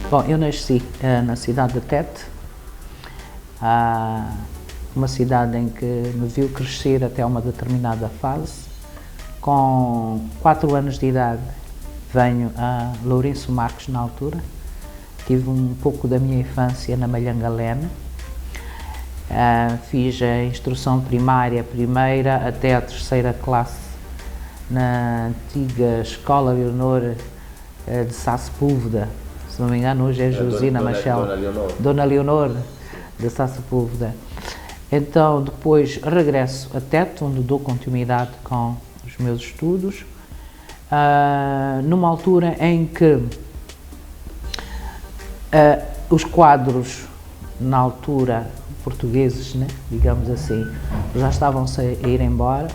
Bom, eu nasci na cidade de Tete, uma cidade em que me viu crescer até uma determinada fase. Com 4 anos de idade venho a Lourenço Marques na altura, tive um pouco da minha infância na Malhangalena, fiz a instrução primária, primeira até a 3ª classe na antiga Escola Leonor de Sá Sepúlveda, se não me engano hoje é Josina Machel, Dona Leonor de Sá Sepúlveda. Então depois regresso a Tete, onde dou continuidade com os meus estudos, numa altura em que os quadros, na altura, portugueses, né, digamos assim, já estavam-se a ir embora.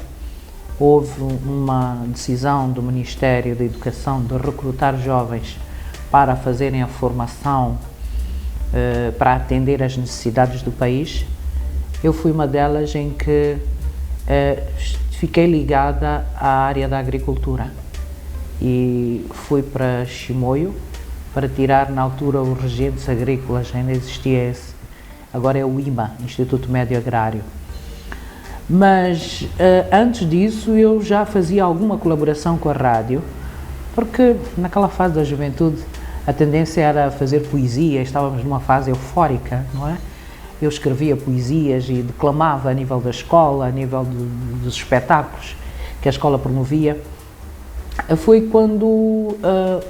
Houve uma decisão do Ministério da Educação de recrutar jovens para fazerem a formação para atender às necessidades do país. Eu fui uma delas em que fiquei ligada à área da agricultura e fui para Chimoio para tirar, na altura, os regentes agrícolas, ainda existia esse, agora é o IMA, Instituto Médio Agrário. Mas antes disso eu já fazia alguma colaboração com a rádio, porque naquela fase da juventude a tendência era fazer poesia, estávamos numa fase eufórica, não é? Eu escrevia poesias e declamava a nível da escola, a nível dos espetáculos que a escola promovia. Foi quando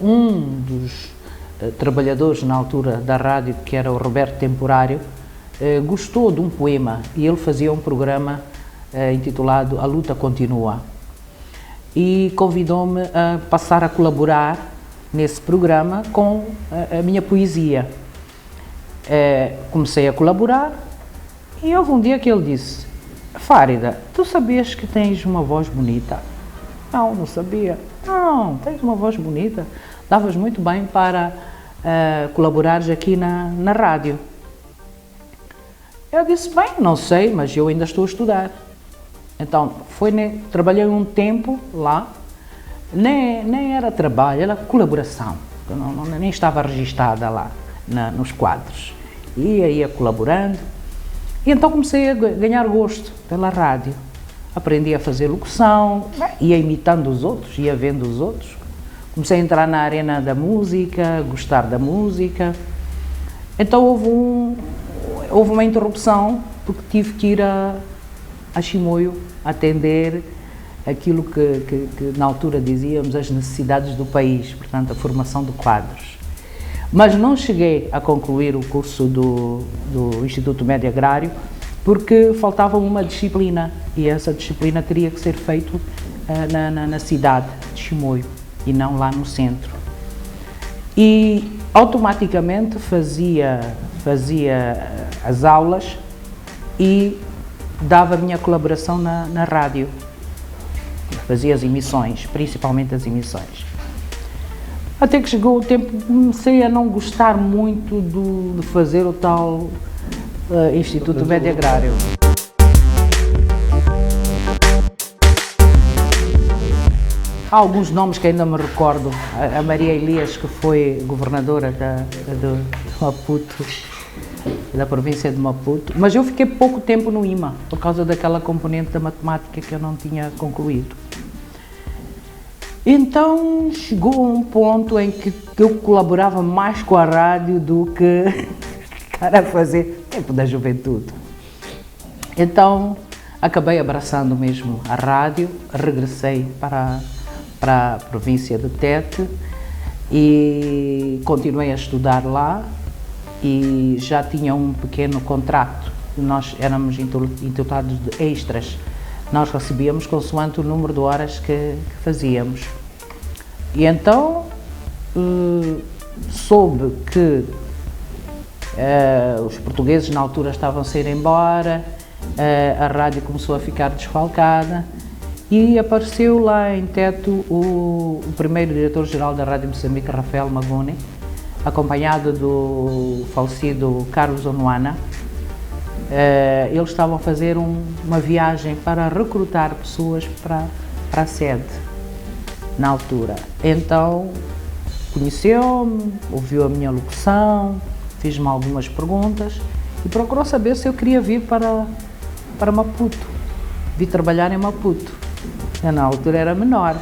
um dos trabalhadores na altura da rádio, que era o Roberto Temporário, gostou de um poema e ele fazia um programa intitulado A Luta Continua e convidou-me a passar a colaborar nesse programa com a minha poesia. Comecei a colaborar e houve um dia que ele disse: Fárida, tu sabias que tens uma voz bonita? Não, não sabia. Não, tens uma voz bonita, davas muito bem para colaborares aqui na rádio. Eu disse: bem, não sei, mas eu ainda estou a estudar. Então, trabalhei um tempo lá, nem era trabalho, era colaboração, nem estava registada lá nos quadros. Ia colaborando, e então comecei a ganhar gosto pela rádio. Aprendi a fazer locução, ia imitando os outros, ia vendo os outros. Comecei a entrar na arena da música, gostar da música. Então houve uma interrupção, porque tive que ir a Chimoio atender aquilo que na altura dizíamos as necessidades do país, portanto a formação de quadros. Mas não cheguei a concluir o curso do Instituto Médio Agrário porque faltava uma disciplina e essa disciplina teria que ser feita na cidade de Chimoio e não lá no centro. E automaticamente fazia as aulas e dava a minha colaboração na rádio. Fazia as emissões, principalmente as emissões. Até que chegou o tempo que comecei a não gostar muito de fazer o tal Instituto Médio Agrário. Há alguns nomes que ainda me recordo. A Maria Elias, que foi governadora de Maputo, da província de Maputo, mas eu fiquei pouco tempo no IMA, por causa daquela componente da matemática que eu não tinha concluído. Então chegou a um ponto em que eu colaborava mais com a rádio do que estar a fazer tempo da juventude. Então acabei abraçando mesmo a rádio, regressei para a província de Tete e continuei a estudar lá e já tinha um pequeno contrato. Nós éramos intitulados de extras. Nós recebíamos consoante o número de horas que fazíamos. E então soube que os portugueses na altura estavam a ir embora, a rádio começou a ficar desfalcada e apareceu lá em Tete o primeiro diretor-geral da Rádio Moçambique, Rafael Maguni, acompanhado do falecido Carlos Onuana. Eles estavam a fazer uma viagem para recrutar pessoas para a sede, na altura. Então conheceu-me, ouviu a minha locução, fez-me algumas perguntas e procurou saber se eu queria vir para Maputo. Vi trabalhar em Maputo. Eu na altura era menor.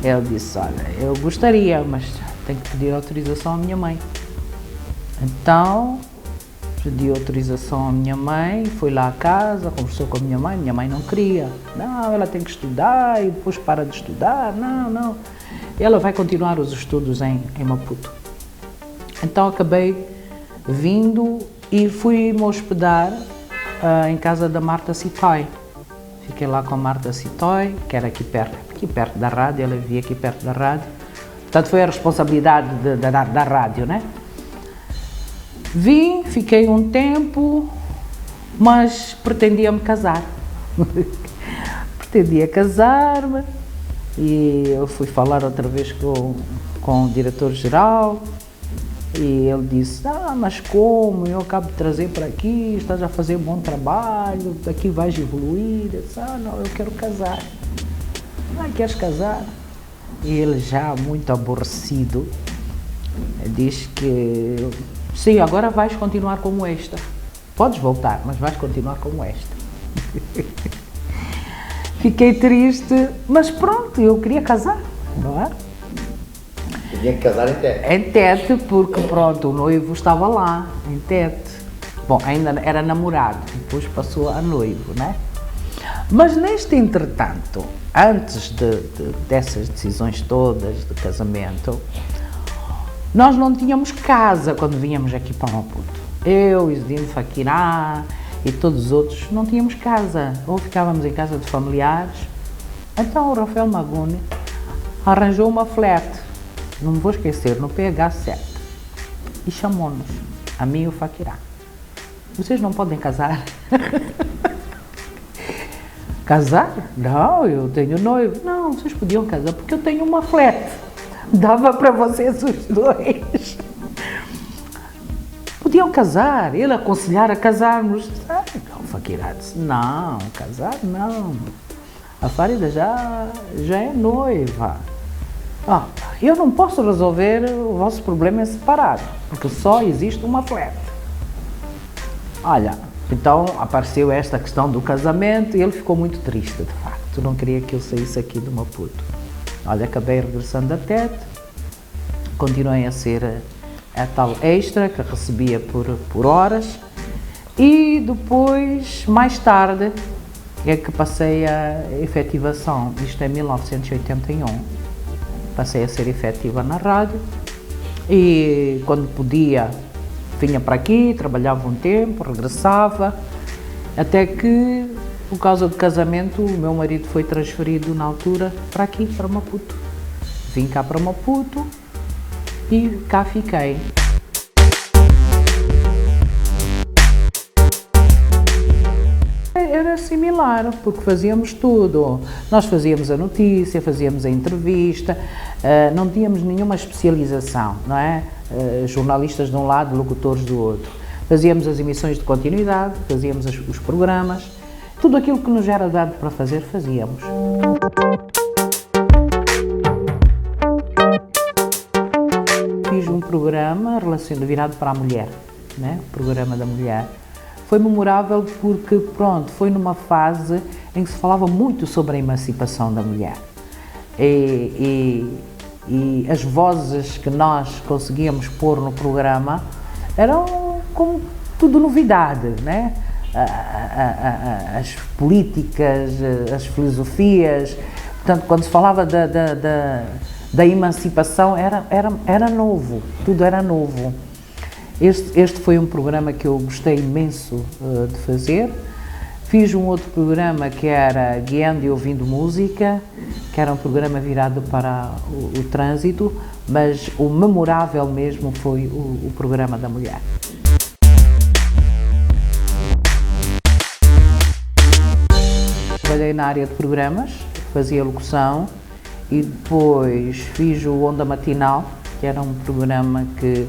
Ele disse, olha, eu gostaria, mas tenho que pedir autorização à minha mãe. Então, pedi autorização à minha mãe, fui lá à casa, conversou com a minha mãe não queria. Não, ela tem que estudar e depois para de estudar, não. Ela vai continuar os estudos em Maputo. Então acabei vindo e fui-me hospedar em casa da Marta Citói. Fiquei lá com a Marta Citói, que era aqui perto da rádio, ela vivia aqui perto da rádio. Portanto, foi a responsabilidade da rádio, né? Vim, fiquei um tempo, mas pretendia-me casar. Pretendia casar-me e eu fui falar outra vez com o diretor-geral e ele disse, mas como? Eu acabo de trazer para aqui, estás a fazer um bom trabalho, daqui vais evoluir. Eu disse, não, eu quero casar. Queres casar? E ele já muito aborrecido diz que sim, agora vais continuar como esta. Podes voltar, mas vais continuar como esta. Fiquei triste, mas pronto, eu queria casar, não é? Tinha que casar em Tete. Em Tete, porque pronto, o noivo estava lá, em Tete. Bom, ainda era namorado, depois passou a noivo, né? Mas neste entretanto, antes dessas decisões todas de casamento, nós não tínhamos casa quando vínhamos aqui para Maputo. Eu, Isidino Fakirá e todos os outros não tínhamos casa. Ou ficávamos em casa de familiares. Então o Rafael Maguni arranjou uma flat, não me vou esquecer, no PH7. E chamou-nos, a mim e o Fakirá. Vocês não podem casar? Casar? Não, eu tenho noivo. Não, vocês podiam casar porque eu tenho uma flat. Dava para vocês os dois. Podiam casar, ele aconselhar a casarmos. O Fakirá disse, não, casar não. A Farida já é noiva. Eu não posso resolver o vosso problema em separado, porque só existe uma flat. Olha, então apareceu esta questão do casamento e ele ficou muito triste, de facto. Não queria que eu saísse aqui de Maputo. Olha, acabei regressando a Tete, continuei a ser a tal extra que recebia por horas e depois, mais tarde, é que passei a efetivação, isto é 1981, passei a ser efetiva na rádio e quando podia vinha para aqui, trabalhava um tempo, regressava, até que por causa do casamento, o meu marido foi transferido na altura para aqui, para Maputo. Vim cá para Maputo e cá fiquei. Era similar, porque fazíamos tudo. Nós fazíamos a notícia, fazíamos a entrevista, não tínhamos nenhuma especialização, não é? Jornalistas de um lado, locutores do outro. Fazíamos as emissões de continuidade, fazíamos os programas. Tudo aquilo que nos era dado para fazer, fazíamos. Fiz um programa virado para a mulher, né? O programa da mulher. Foi memorável porque, pronto, foi numa fase em que se falava muito sobre a emancipação da mulher. E as vozes que nós conseguíamos pôr no programa eram como tudo novidade, né? As políticas, as filosofias, portanto, quando se falava da emancipação era novo, tudo era novo. Este foi um programa que eu gostei imenso de fazer. Fiz um outro programa que era Guiando e Ouvindo Música, que era um programa virado para o trânsito, mas o memorável mesmo foi o programa da mulher. Trabalhei na área de programas, fazia locução e depois fiz o Onda Matinal, que era um programa que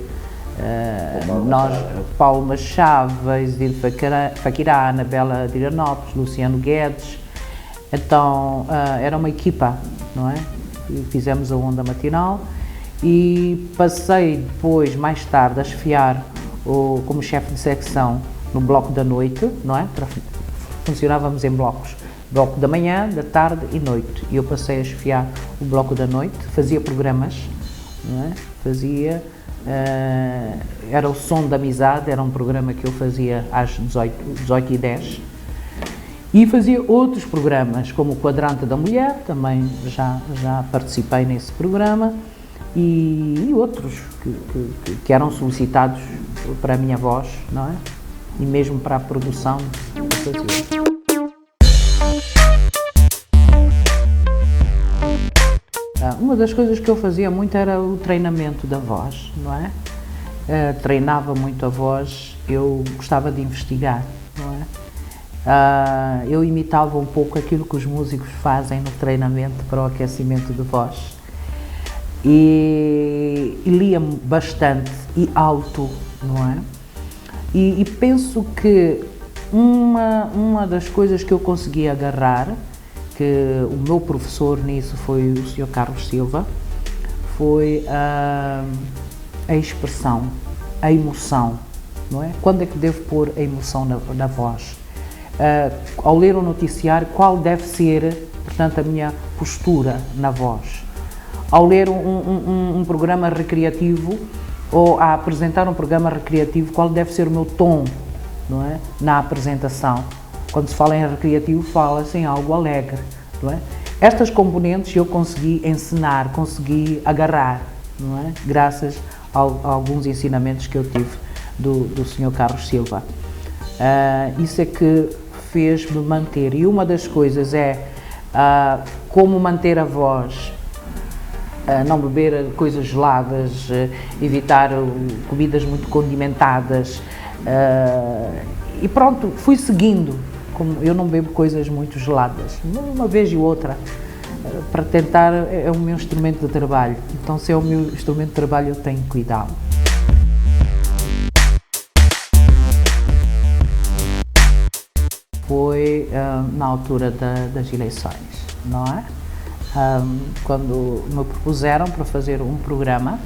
nós, Paulo Machado, Isidino Fakirá, Anabela Diranópolis, Luciano Guedes, então era uma equipa, não é? E fizemos a Onda Matinal e passei depois, mais tarde, a chefiar como chefe de secção no bloco da noite, não é? Funcionávamos em blocos, bloco da manhã, da tarde e noite, e eu passei a chefiar o bloco da noite, fazia programas, não é? Era o Som da Amizade, era um programa que eu fazia às 18h10, e fazia outros programas, como o Quadrante da Mulher, também já participei nesse programa, e outros que eram solicitados para a minha voz, não é? E mesmo para a produção que eu fazia. Uma das coisas que eu fazia muito era o treinamento da voz, não é? Treinava muito a voz, eu gostava de investigar, não é? Eu imitava um pouco aquilo que os músicos fazem no treinamento para o aquecimento de voz. E lia bastante e alto, não é? E penso que uma das coisas que eu consegui agarrar, que o meu professor nisso foi o Sr. Carlos Silva, foi a expressão, a emoção, não é? Quando é que devo pôr a emoção na voz? Ao ler o noticiário, qual deve ser, portanto, a minha postura na voz? Ao ler um programa recreativo ou a apresentar um programa recreativo, qual deve ser o meu tom, não é? Na apresentação? Quando se fala em recreativo, fala-se em algo alegre, não é? Estas componentes eu consegui ensinar, consegui agarrar, não é? Graças a alguns ensinamentos que eu tive do Sr. Carlos Silva. Isso é que fez-me manter. E uma das coisas é como manter a voz, não beber coisas geladas, evitar comidas muito condimentadas, e pronto, fui seguindo. Como eu não bebo coisas muito geladas, uma vez e outra, para tentar, é o meu instrumento de trabalho, então se é o meu instrumento de trabalho eu tenho que cuidá-lo. Foi na altura das eleições, não é? Quando me propuseram para fazer um programa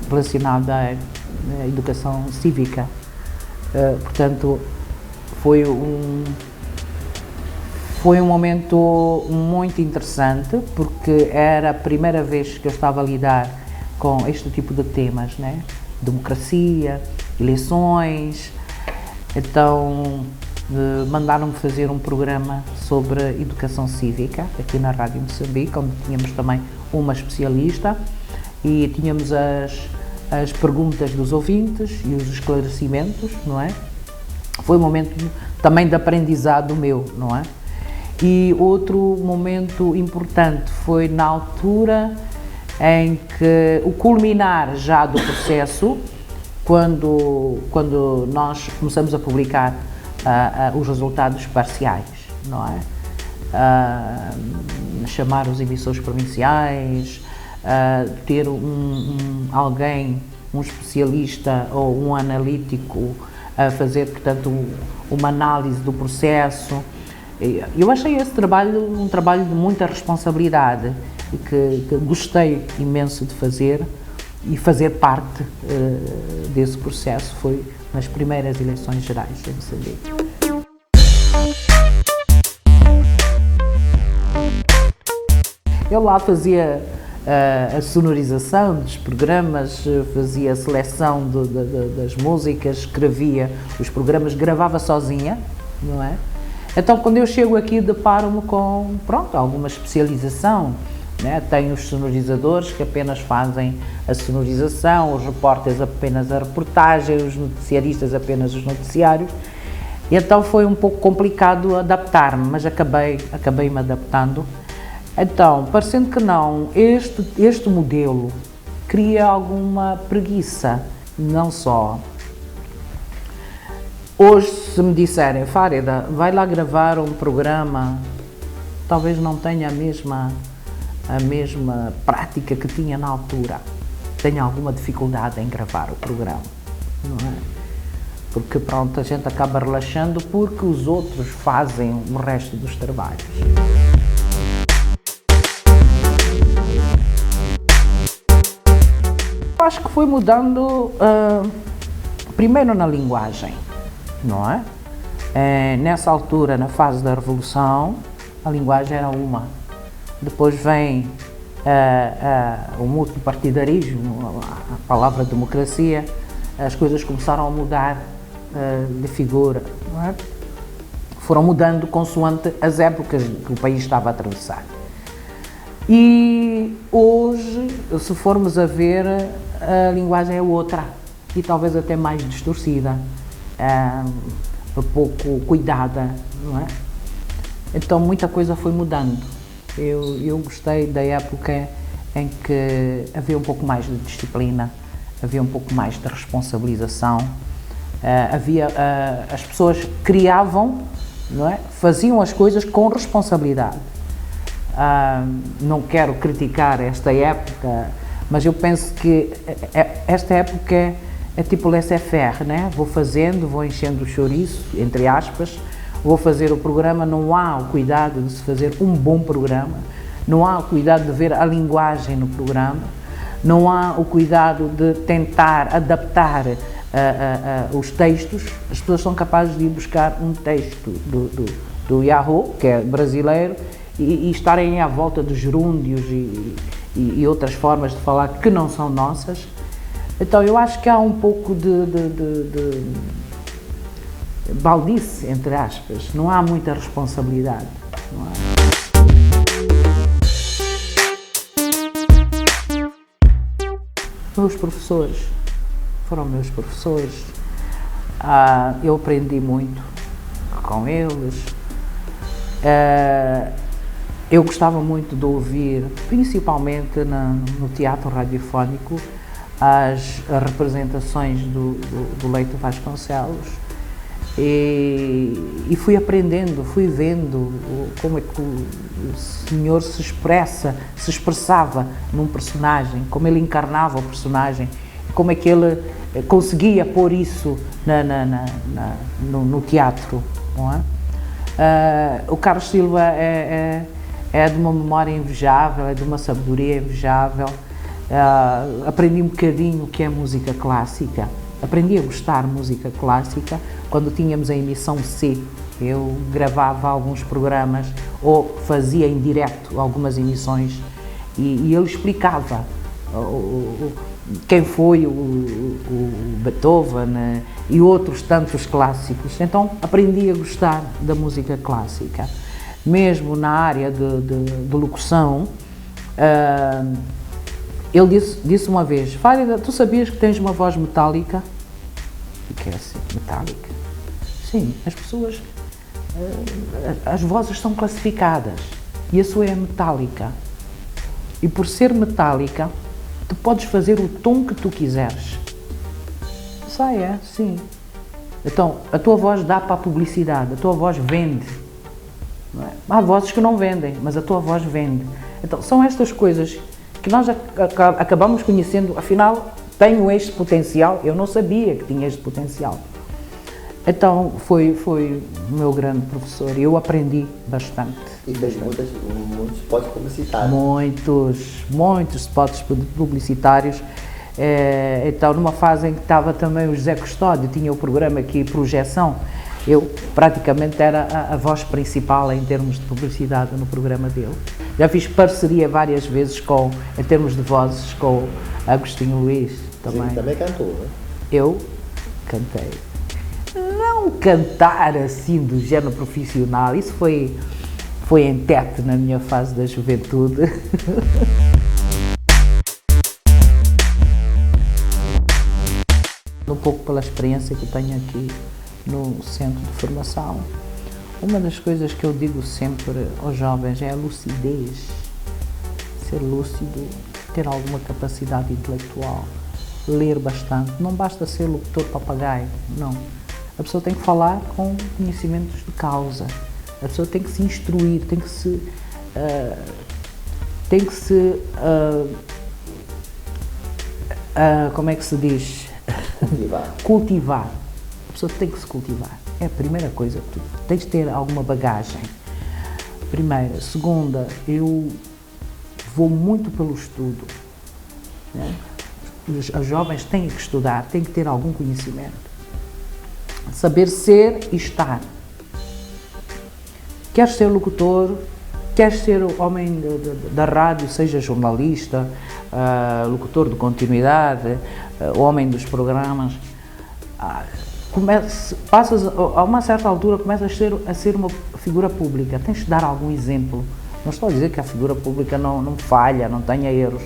relacionado à educação cívica, portanto foi um momento muito interessante, porque era a primeira vez que eu estava a lidar com este tipo de temas, né? Democracia, eleições. Então mandaram-me fazer um programa sobre educação cívica aqui na Rádio Moçambique, onde tínhamos também uma especialista e tínhamos as perguntas dos ouvintes e os esclarecimentos, não é? Foi um momento também de aprendizado meu, não é? E outro momento importante foi na altura em que o culminar já do processo, quando nós começamos a publicar os resultados parciais, não é? Chamar os emissores provinciais, ter alguém, um especialista ou um analítico a fazer, portanto, uma análise do processo. Eu achei esse trabalho um trabalho de muita responsabilidade e que gostei imenso de fazer, e fazer parte desse processo foi nas primeiras eleições gerais em Moçambique. Eu lá fazia a sonorização dos programas, fazia a seleção das músicas, escrevia os programas, gravava sozinha, não é? Então, quando eu chego aqui, deparo-me com, pronto, alguma especialização, né? Tenho os sonorizadores que apenas fazem a sonorização, os repórteres apenas a reportagem, os noticiaristas apenas os noticiários. E então foi um pouco complicado adaptar-me, mas acabei-me adaptando. Então, parecendo que não, este modelo cria alguma preguiça, não só. Hoje, se me disserem, Fárida, vai lá gravar um programa, talvez não tenha a mesma prática que tinha na altura. Tenho alguma dificuldade em gravar o programa, não é? Porque pronto, a gente acaba relaxando porque os outros fazem o resto dos trabalhos. acho que foi mudando, primeiro na linguagem, não é? Nessa altura, na fase da Revolução, a linguagem era uma. Depois vem o multipartidarismo, a palavra democracia, as coisas começaram a mudar de figura, não é? Foram mudando consoante as épocas que o país estava a atravessar. E hoje, se formos a ver, a linguagem é outra e talvez até mais distorcida, pouco cuidada, não é? Então muita coisa foi mudando. Eu gostei da época em que havia um pouco mais de disciplina, havia um pouco mais de responsabilização, as pessoas criavam, não é? Faziam as coisas com responsabilidade. Não quero criticar esta época, mas eu penso que esta época é tipo laissez-faire, né? Vou fazendo, vou enchendo o chouriço, entre aspas, vou fazer o programa, não há o cuidado de se fazer um bom programa, não há o cuidado de ver a linguagem no programa, não há o cuidado de tentar adaptar os textos. As pessoas são capazes de ir buscar um texto do Yahoo, que é brasileiro, e estarem à volta dos gerúndios e outras formas de falar que não são nossas. Então eu acho que há um pouco de baldice, entre aspas, não há muita responsabilidade. Não há. Meus professores foram meus professores, eu aprendi muito com eles. Eu gostava muito de ouvir, principalmente no teatro radiofónico, as representações do Leito Vasconcelos, e fui aprendendo, fui vendo como é que o senhor se expressava num personagem, como ele encarnava o personagem, como é que ele conseguia pôr isso no teatro, não é? O Carlos Silva é de uma memória invejável, é de uma sabedoria invejável. Aprendi um bocadinho o que é música clássica, aprendi a gostar de música clássica quando tínhamos a emissão C. Eu gravava alguns programas ou fazia em direto algumas emissões e ele explicava quem foi o Beethoven e outros tantos clássicos. Então aprendi a gostar da música clássica. Mesmo na área de locução, ele disse uma vez: Fáriga, tu sabias que tens uma voz metálica? O que é assim, metálica? Sim, as pessoas, as vozes são classificadas e a sua é metálica. E por ser metálica, tu podes fazer o tom que tu quiseres. Sim. Então, a tua voz dá para a publicidade, a tua voz vende. Não é? Há vozes que não vendem, mas a tua voz vende. Então, são estas coisas que nós acabamos conhecendo. Afinal, tenho este potencial, eu não sabia que tinha este potencial. Então, foi o meu grande professor e eu aprendi bastante. E fez muitos spots publicitários. Muitos spots publicitários. Então, numa fase em que estava também o José Custódio, tinha o programa aqui, Projeção, eu praticamente era a voz principal em termos de publicidade no programa dele. Já fiz parceria várias vezes em termos de vozes com Agostinho Luís também. Sim, também cantou, né? Eu cantei. Não cantar assim do género profissional, isso foi em Tete na minha fase da juventude. Um pouco pela experiência que tenho aqui no centro de formação, uma das coisas que eu digo sempre aos jovens é a lucidez, ser lúcido, ter alguma capacidade intelectual, ler bastante, não basta ser locutor papagaio, não. A pessoa tem que falar com conhecimentos de causa, a pessoa tem que se instruir, tem que se como é que se diz? Cultivar. A pessoa tem que se cultivar. É a primeira coisa que tu tens de ter alguma bagagem. Primeira. Segunda, eu vou muito pelo estudo, né? os jovens têm que estudar, têm que ter algum conhecimento. Saber ser e estar. Queres ser locutor, queres ser homem da rádio, seja jornalista, locutor de continuidade, homem dos programas, passas a uma certa altura, começas a ser uma figura pública, tens de dar algum exemplo. Não estou a dizer que a figura pública não falha, não tenha erros,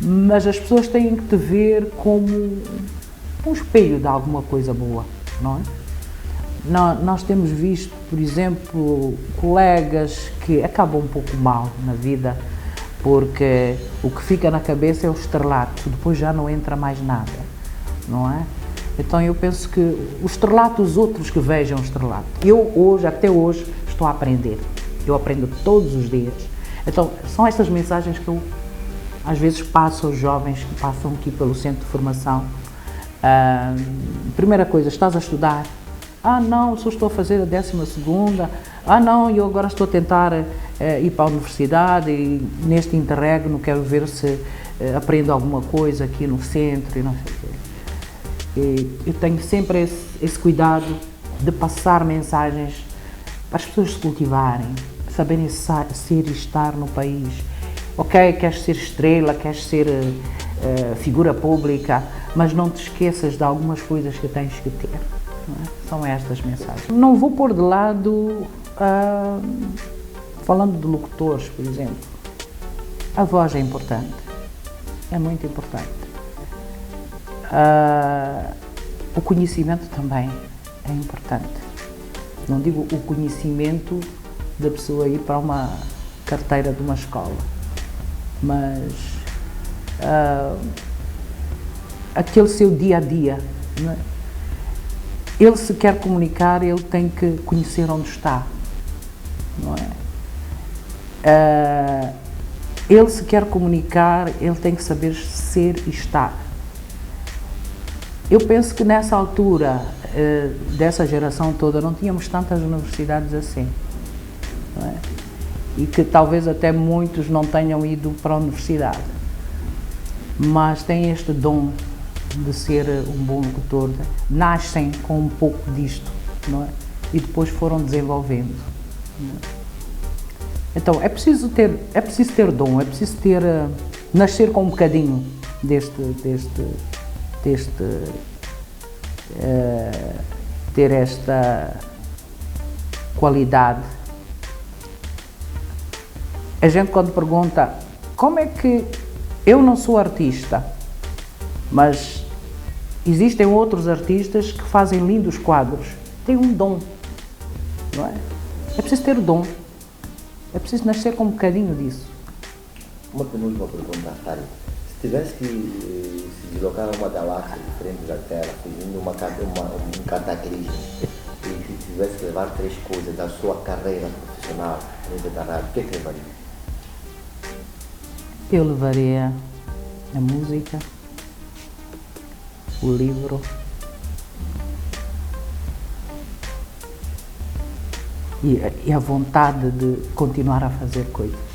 mas as pessoas têm que te ver como um espelho de alguma coisa boa, não é? Nós temos visto, por exemplo, colegas que acabam um pouco mal na vida, porque o que fica na cabeça é o estrelato, depois já não entra mais nada, não é? Então eu penso que o estrelato, os outros que vejam o estrelato. Eu até hoje, estou a aprender. Eu aprendo todos os dias. Então, são estas mensagens que eu, às vezes, passo aos jovens que passam aqui pelo centro de formação. Primeira coisa, estás a estudar? Não, só estou a fazer a 12ª. Não, eu agora estou a tentar ir para a universidade e neste interregno quero ver se aprendo alguma coisa aqui no centro e não sei o quê. E eu tenho sempre esse cuidado de passar mensagens para as pessoas se cultivarem, saberem ser e estar no país. Ok, queres ser estrela, queres ser figura pública, mas não te esqueças de algumas coisas que tens que ter. Não é? São estas mensagens. Não vou pôr de lado, falando de locutores, por exemplo, a voz é importante, é muito importante. O conhecimento também é importante. Não digo o conhecimento da pessoa ir para uma carteira de uma escola, mas aquele seu dia a dia, não é? Ele, se quer comunicar, ele tem que conhecer onde está, não é? Ele, se quer comunicar, ele tem que saber ser e estar. Eu penso que nessa altura, dessa geração toda, não tínhamos tantas universidades assim, não é? E que talvez até muitos não tenham ido para a universidade, mas têm este dom de ser um bom locutor, nascem com um pouco disto, não é? E depois foram desenvolvendo, não é? Então é preciso ter dom, é preciso nascer com um bocadinho ter esta qualidade. A gente, quando pergunta como é que eu não sou artista, mas existem outros artistas que fazem lindos quadros, têm um dom, não é? É preciso ter dom, é preciso nascer com um bocadinho disso. Uma penúltima pergunta, Tari. Se tivesse que se deslocar a uma galáxia diferente da Terra, fugindo um cataclismo, e que tivesse que levar 3 coisas da sua carreira profissional dentro da rádio, o que levaria? Eu levaria a música, o livro e a vontade de continuar a fazer coisas.